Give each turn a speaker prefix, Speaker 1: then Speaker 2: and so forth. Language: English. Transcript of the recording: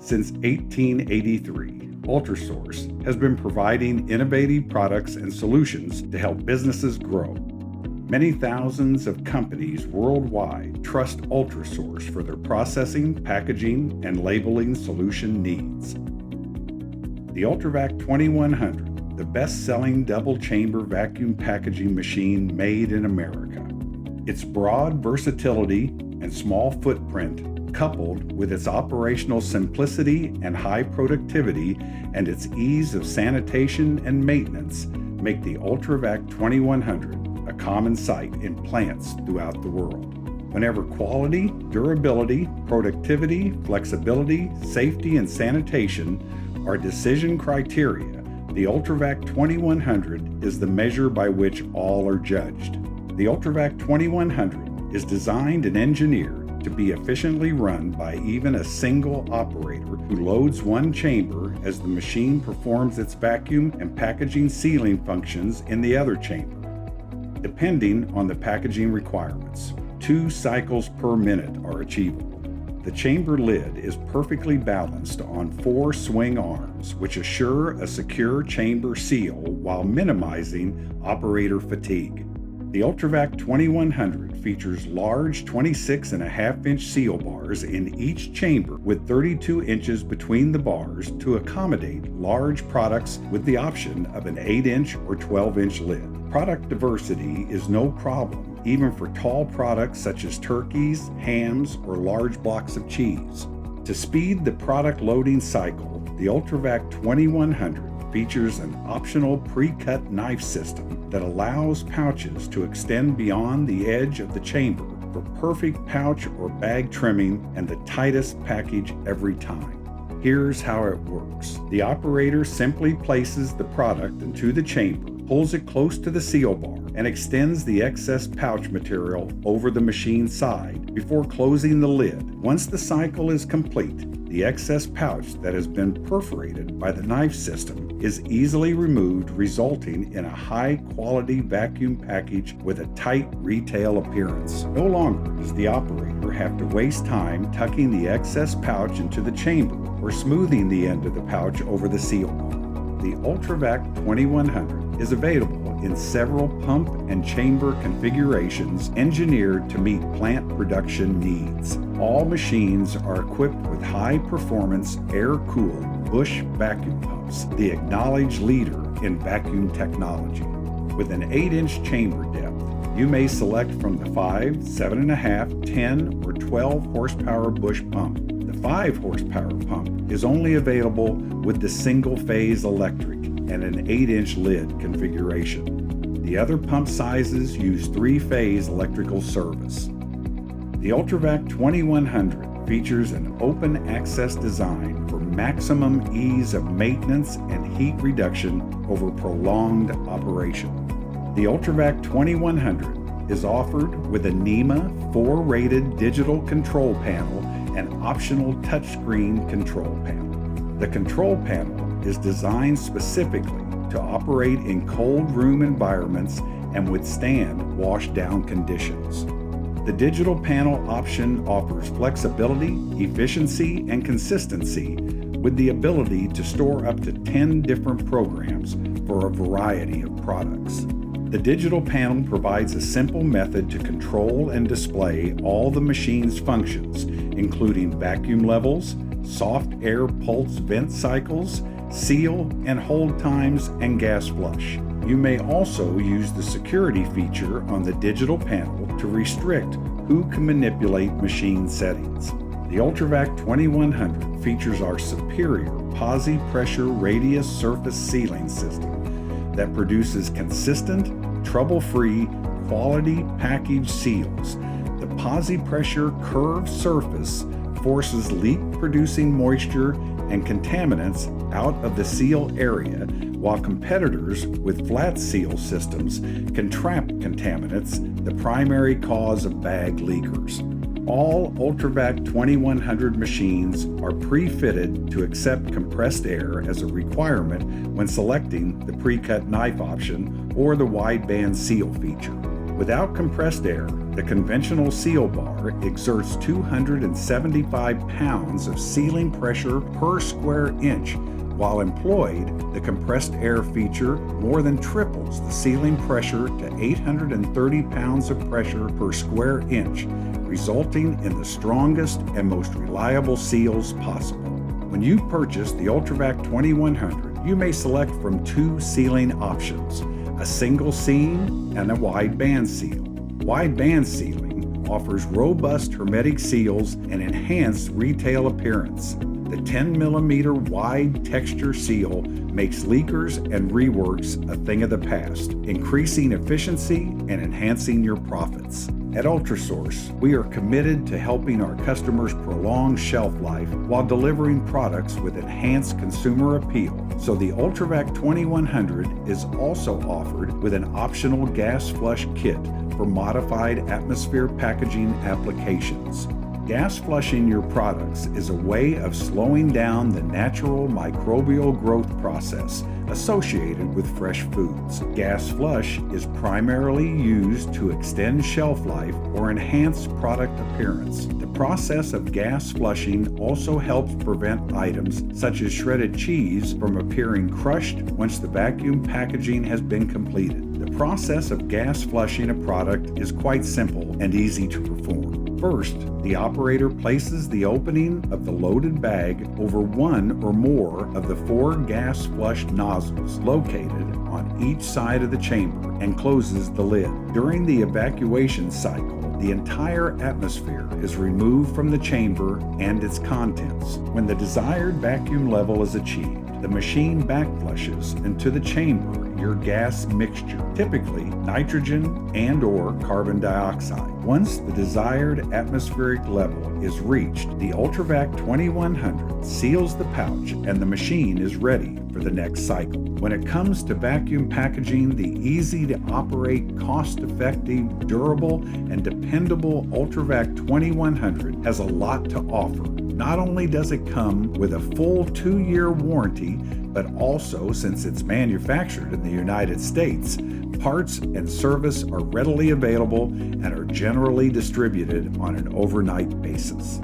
Speaker 1: Since 1883, UltraSource has been providing innovative products and solutions to help businesses grow. Many thousands of companies worldwide trust UltraSource for their processing, packaging, and labeling solution needs. The Ultravac 2100, the best-selling double-chamber vacuum packaging machine made in America. Its broad versatility and small footprint, coupled with its operational simplicity and high productivity and its ease of sanitation and maintenance, make the Ultravac 2100 a common sight in plants throughout the world. Whenever quality, durability, productivity, flexibility, safety, and sanitation are decision criteria, the Ultravac 2100 is the measure by which all are judged. The Ultravac 2100 is designed and engineered to be efficiently run by even a single operator who loads one chamber as the machine performs its vacuum and packaging sealing functions in the other chamber. Depending on the packaging requirements, 2 cycles per minute are achievable. The chamber lid is perfectly balanced on 4 swing arms, which assure a secure chamber seal while minimizing operator fatigue. The Ultravac 2100 features large 26.5-inch seal bars in each chamber with 32 inches between the bars to accommodate large products with the option of an 8-inch or 12-inch lid. Product diversity is no problem, even for tall products such as turkeys, hams, or large blocks of cheese. To speed the product loading cycle, the Ultravac 2100 features an optional pre-cut knife system that allows pouches to extend beyond the edge of the chamber for perfect pouch or bag trimming and the tightest package every time. Here's how it works. The operator simply places the product into the chamber, pulls it close to the seal bar, and extends the excess pouch material over the machine side before closing the lid. Once the cycle is complete, the excess pouch that has been perforated by the knife system is easily removed, resulting in a high-quality vacuum package with a tight retail appearance. No longer does the operator have to waste time tucking the excess pouch into the chamber or smoothing the end of the pouch over the seal bar. The Ultravac 2100 is available in several pump and chamber configurations engineered to meet plant production needs. All machines are equipped with high-performance, air-cooled Bush vacuum pumps, the acknowledged leader in vacuum technology. With an 8-inch chamber depth, you may select from the 5, 7.5, 10, or 12 horsepower Bush pump. The 5 horsepower pump is only available with the single-phase electric and an 8-inch lid configuration. The other pump sizes use 3-phase electrical service. The Ultravac 2100 features an open access design for maximum ease of maintenance and heat reduction over prolonged operation. The Ultravac 2100 is offered with a NEMA 4-rated digital control panel and optional touchscreen control panel. The control panel is designed specifically to operate in cold room environments and withstand wash-down conditions. The digital panel option offers flexibility, efficiency, and consistency with the ability to store up to 10 different programs for a variety of products. The digital panel provides a simple method to control and display all the machine's functions, including vacuum levels, soft air pulse vent cycles, seal and hold times, and gas flush. You may also use the security feature on the digital panel to restrict who can manipulate machine settings. The Ultravac 2100 features our superior posi-pressure radius surface sealing system that produces consistent, trouble-free, quality package seals. The posi-pressure curved surface forces leak-producing moisture and contaminants out of the seal area, while competitors with flat seal systems can trap contaminants, the primary cause of bag leakers. All Ultravac 2100 machines are pre-fitted to accept compressed air as a requirement when selecting the pre-cut knife option or the wideband seal feature. Without compressed air, the conventional seal bar exerts 275 pounds of sealing pressure per square inch. While employed, the compressed air feature more than triples the sealing pressure to 830 pounds of pressure per square inch, resulting in the strongest and most reliable seals possible. When you purchase the Ultravac 2100, you may select from two sealing options: a single seam and a wide band seal. Wide band sealing offers robust hermetic seals and enhanced retail appearance. The 10mm wide texture seal makes leakers and reworks a thing of the past, increasing efficiency and enhancing your profits. At UltraSource, we are committed to helping our customers prolong shelf life while delivering products with enhanced consumer appeal. So the Ultravac 2100 is also offered with an optional gas flush kit for modified atmosphere packaging applications. Gas flushing your products is a way of slowing down the natural microbial growth process associated with fresh foods. Gas flush is primarily used to extend shelf life or enhance product appearance. The process of gas flushing also helps prevent items such as shredded cheese from appearing crushed once the vacuum packaging has been completed. The process of gas flushing a product is quite simple and easy to perform. First, the operator places the opening of the loaded bag over one or more of the 4 gas flush nozzles located on each side of the chamber and closes the lid. During the evacuation cycle, the entire atmosphere is removed from the chamber and its contents. When the desired vacuum level is achieved, the machine backflushes into the chamber your gas mixture, typically nitrogen and/or carbon dioxide. Once the desired atmospheric level is reached, the Ultravac 2100 seals the pouch and the machine is ready for the next cycle. When it comes to vacuum packaging, the easy-to-operate, cost-effective, durable, and dependable Ultravac 2100 has a lot to offer. Not only does it come with a full 2-year warranty, but also, since it's manufactured in the United States, parts and service are readily available and are generally distributed on an overnight basis.